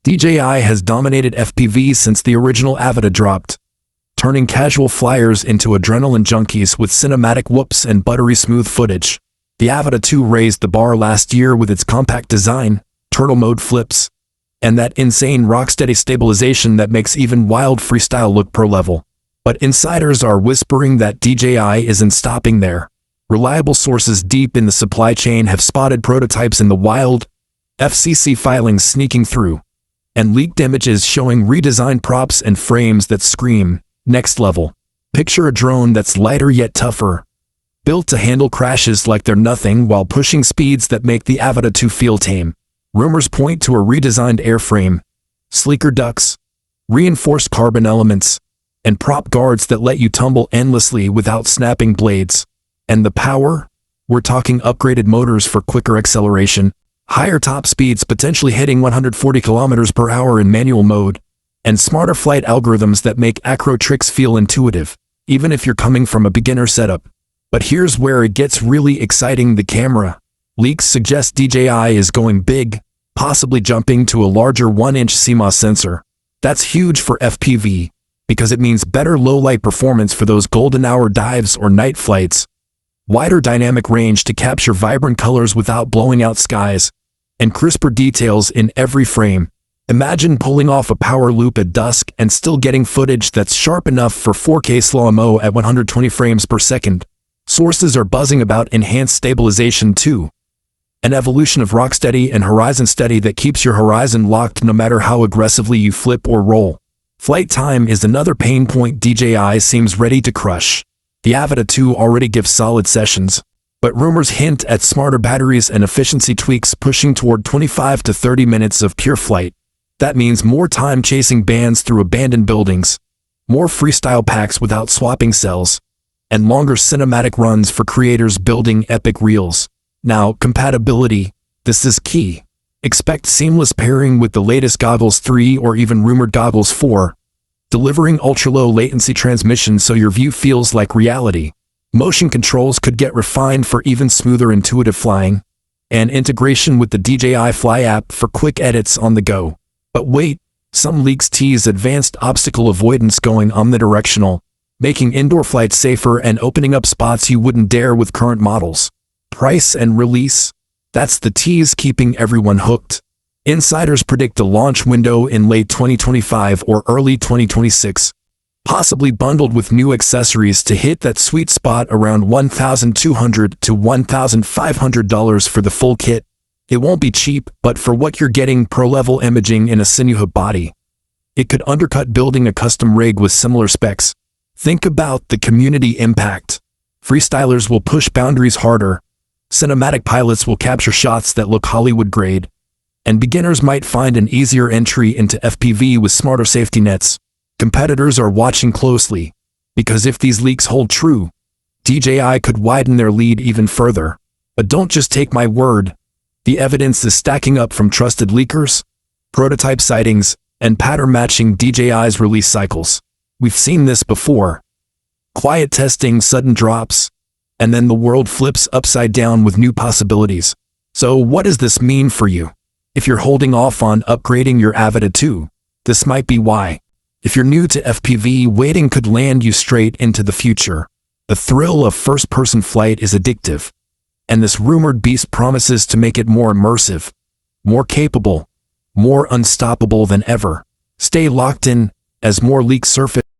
DJI has dominated FPV since the original Avata dropped, turning casual flyers into adrenaline junkies with cinematic whoops and buttery smooth footage. The Avata 2 raised the bar last year with its compact design, turtle mode flips, and that insane rocksteady stabilization that makes even wild freestyle look pro level. But insiders are whispering that DJI isn't stopping there. Reliable sources deep in the supply chain have spotted prototypes in the wild, FCC filings sneaking through, and leaked images showing redesigned props and frames that scream, next level. Picture a drone that's lighter yet tougher, built to handle crashes like they're nothing while pushing speeds that make the Avata 2 feel tame. Rumors point to a redesigned airframe, sleeker ducts, reinforced carbon elements, and prop guards that let you tumble endlessly without snapping blades. And the power? We're talking upgraded motors for quicker acceleration, higher top speeds potentially hitting 140 kilometers per hour in manual mode, and smarter flight algorithms that make acro tricks feel intuitive, even if you're coming from a beginner setup. But here's where it gets really exciting: the camera. Leaks suggest DJI is going big, possibly jumping to a larger 1-inch CMOS sensor. That's huge for FPV, because it means better low-light performance for those golden hour dives or night flights, wider dynamic range to capture vibrant colors without blowing out skies, and crisper details in every frame. Imagine pulling off a power loop at dusk and still getting footage that's sharp enough for 4K slow-mo at 120 frames per second. Sources are buzzing about enhanced stabilization too, an evolution of rocksteady and horizon steady that keeps your horizon locked no matter how aggressively you flip or roll. Flight time is another pain point DJI seems ready to crush. The Avata 2 already gives solid sessions, but rumors hint at smarter batteries and efficiency tweaks pushing toward 25 to 30 minutes of pure flight. That means more time chasing bands through abandoned buildings, more freestyle packs without swapping cells, and longer cinematic runs for creators building epic reels. Now, compatibility. This is key. Expect seamless pairing with the latest Goggles 3 or even rumored Goggles 4, delivering ultra-low latency transmission so your view feels like reality. Motion controls could get refined for even smoother intuitive flying, and integration with the DJI Fly app for quick edits on the go. But wait, some leaks tease advanced obstacle avoidance going omnidirectional, making indoor flights safer and opening up spots you wouldn't dare with current models. Price and release? That's the tease keeping everyone hooked. Insiders predict a launch window in late 2025 or early 2026, possibly bundled with new accessories to hit that sweet spot around $1,200 to $1,500 for the full kit. It won't be cheap, but for what you're getting, pro-level imaging in a Cinewhoop body, it could undercut building a custom rig with similar specs. Think about the community impact. Freestylers will push boundaries harder, cinematic pilots will capture shots that look Hollywood grade, and beginners might find an easier entry into FPV with smarter safety nets. Competitors are watching closely, because if these leaks hold true, DJI could widen their lead even further. But don't just take my word. The evidence is stacking up from trusted leakers, prototype sightings, and pattern matching DJI's release cycles. We've seen this before. Quiet testing, sudden drops, and then the world flips upside down with new possibilities. So what does this mean for you? If you're holding off on upgrading your Avata 2, this might be why. If you're new to FPV, waiting could land you straight into the future. The thrill of first-person flight is addictive, and this rumored beast promises to make it more immersive, more capable, more unstoppable than ever. Stay locked in as more leaks surface.